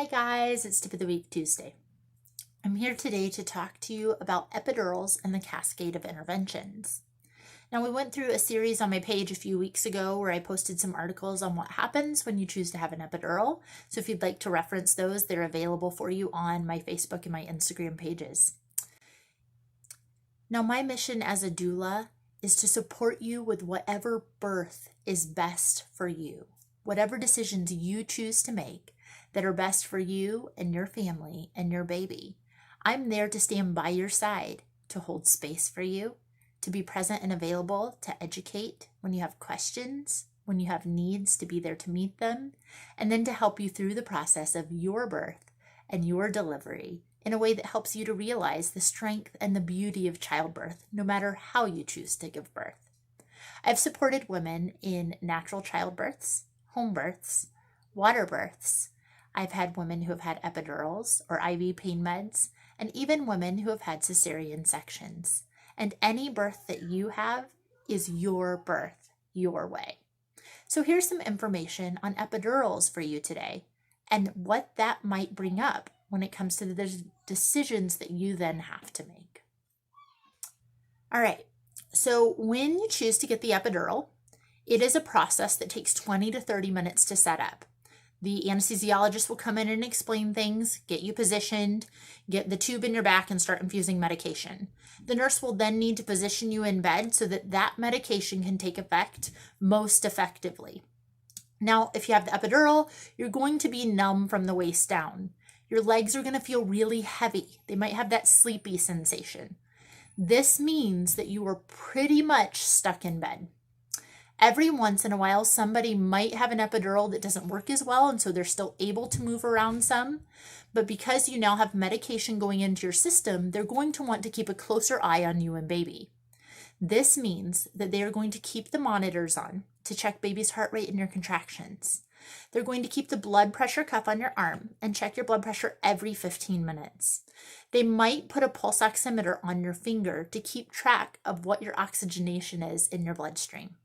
Hi guys, it's Tip of the Week Tuesday. I'm here today to talk to you about epidurals and the cascade of interventions. Now, we went through a series on my page a few weeks ago where I posted some articles on what happens when you choose to have an epidural. So if you'd like to reference those, they're available for you on my Facebook and my Instagram pages. Now, my mission as a doula is to support you with whatever birth is best for you, whatever decisions you choose to make that are best for you and your family and your baby. I'm there to stand by your side, to hold space for you, to be present and available, to educate when you have questions, when you have needs, to be there to meet them, and then to help you through the process of your birth and your delivery in a way that helps you to realize the strength and the beauty of childbirth, no matter how you choose to give birth. I've supported women in natural childbirths, home births, water births. I've had women who have had epidurals or IV pain meds, and even women who have had cesarean sections. And any birth that you have is your birth, your way. So here's some information on epidurals for you today and what that might bring up when it comes to the decisions that you then have to make. All right, so when you choose to get the epidural, it is a process that takes 20 to 30 minutes to set up. The anesthesiologist will come in and explain things, get you positioned, get the tube in your back and start infusing medication. The nurse will then need to position you in bed so that that medication can take effect most effectively. Now, if you have the epidural, you're going to be numb from the waist down. Your legs are going to feel really heavy. They might have that sleepy sensation. This means that you are pretty much stuck in bed. Every once in a while, somebody might have an epidural that doesn't work as well, and so they're still able to move around some. But because you now have medication going into your system, they're going to want to keep a closer eye on you and baby. This means that they are going to keep the monitors on to check baby's heart rate and your contractions. They're going to keep the blood pressure cuff on your arm and check your blood pressure every 15 minutes. They might put a pulse oximeter on your finger to keep track of what your oxygenation is in your bloodstream.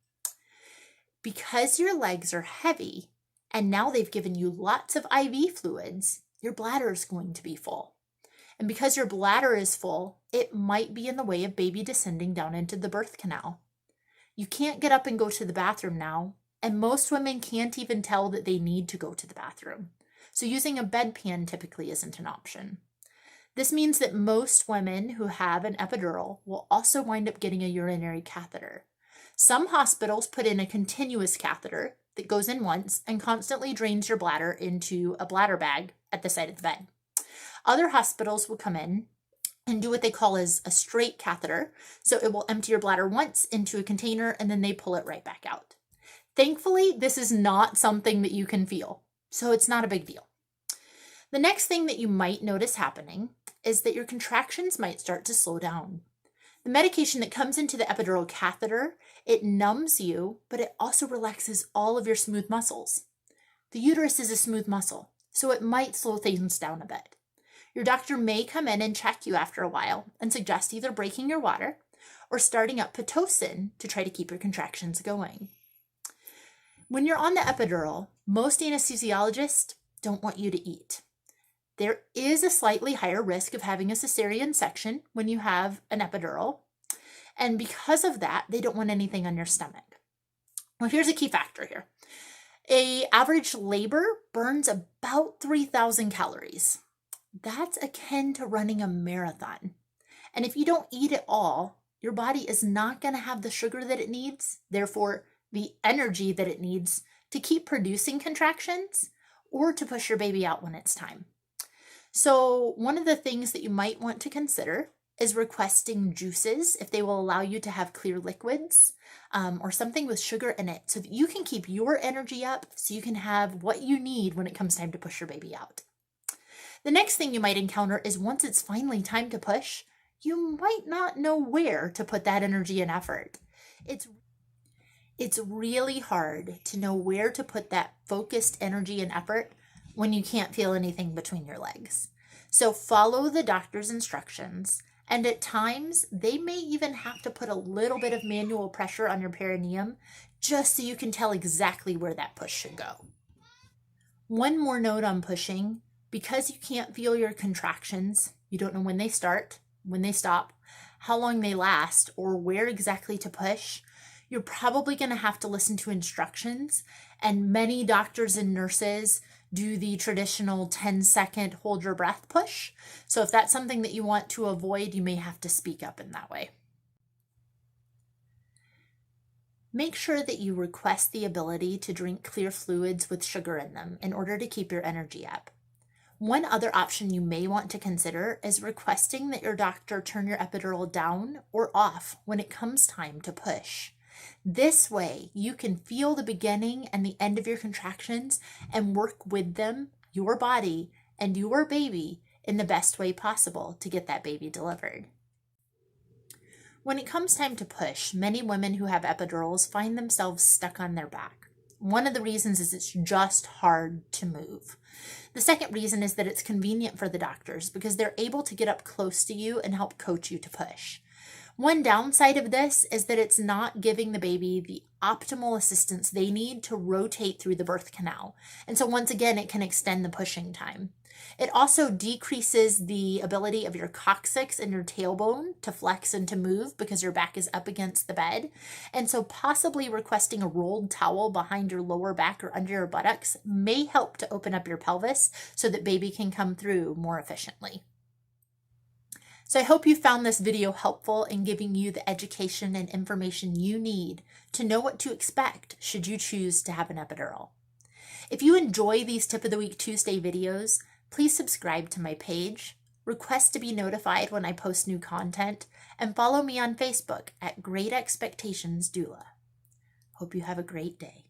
Because your legs are heavy and now they've given you lots of IV fluids, your bladder is going to be full. And because your bladder is full, it might be in the way of baby descending down into the birth canal. You can't get up and go to the bathroom now, and most women can't even tell that they need to go to the bathroom. So using a bedpan typically isn't an option. This means that most women who have an epidural will also wind up getting a urinary catheter. Some hospitals put in a continuous catheter that goes in once and constantly drains your bladder into a bladder bag at the side of the bed. Other hospitals will come in and do what they call as a straight catheter. So it will empty your bladder once into a container and then they pull it right back out. Thankfully, this is not something that you can feel, so it's not a big deal. The next thing that you might notice happening is that your contractions might start to slow down. The medication that comes into the epidural catheter, it numbs you, but it also relaxes all of your smooth muscles. The uterus is a smooth muscle, so it might slow things down a bit. Your doctor may come in and check you after a while and suggest either breaking your water or starting up Pitocin to try to keep your contractions going. When you're on the epidural, most anesthesiologists don't want you to eat. There is a slightly higher risk of having a cesarean section when you have an epidural. And because of that, they don't want anything on your stomach. Well, here's a key factor here. An average labor burns about 3,000 calories. That's akin to running a marathon. And if you don't eat at all, your body is not going to have the sugar that it needs, therefore the energy that it needs to keep producing contractions or to push your baby out when it's time. So one of the things that you might want to consider is requesting juices if they will allow you to have clear liquids or something with sugar in it so that you can keep your energy up so you can have what you need when it comes time to push your baby out. The next thing you might encounter is once it's finally time to push, you might not know where to put that energy and effort. It's really hard to know where to put that focused energy and effort when you can't feel anything between your legs. So follow the doctor's instructions, and at times they may even have to put a little bit of manual pressure on your perineum just so you can tell exactly where that push should go. One more note on pushing. Because you can't feel your contractions, you don't know when they start, when they stop, how long they last, or where exactly to push, you're probably going to have to listen to instructions. And many doctors and nurses do the traditional 10-second hold your breath push. So if that's something that you want to avoid, you may have to speak up in that way. Make sure that you request the ability to drink clear fluids with sugar in them in order to keep your energy up. One other option you may want to consider is requesting that your doctor turn your epidural down or off when it comes time to push. This way, you can feel the beginning and the end of your contractions and work with them, your body, and your baby in the best way possible to get that baby delivered. When it comes time to push, many women who have epidurals find themselves stuck on their back. One of the reasons is it's just hard to move. The second reason is that it's convenient for the doctors because they're able to get up close to you and help coach you to push. One downside of this is that it's not giving the baby the optimal assistance they need to rotate through the birth canal. And so once again, it can extend the pushing time. It also decreases the ability of your coccyx and your tailbone to flex and to move because your back is up against the bed. And so possibly requesting a rolled towel behind your lower back or under your buttocks may help to open up your pelvis so that baby can come through more efficiently. So I hope you found this video helpful in giving you the education and information you need to know what to expect should you choose to have an epidural. If you enjoy these Tip of the Week Tuesday videos, please subscribe to my page, request to be notified when I post new content, and follow me on Facebook at Great Expectations Doula. Hope you have a great day.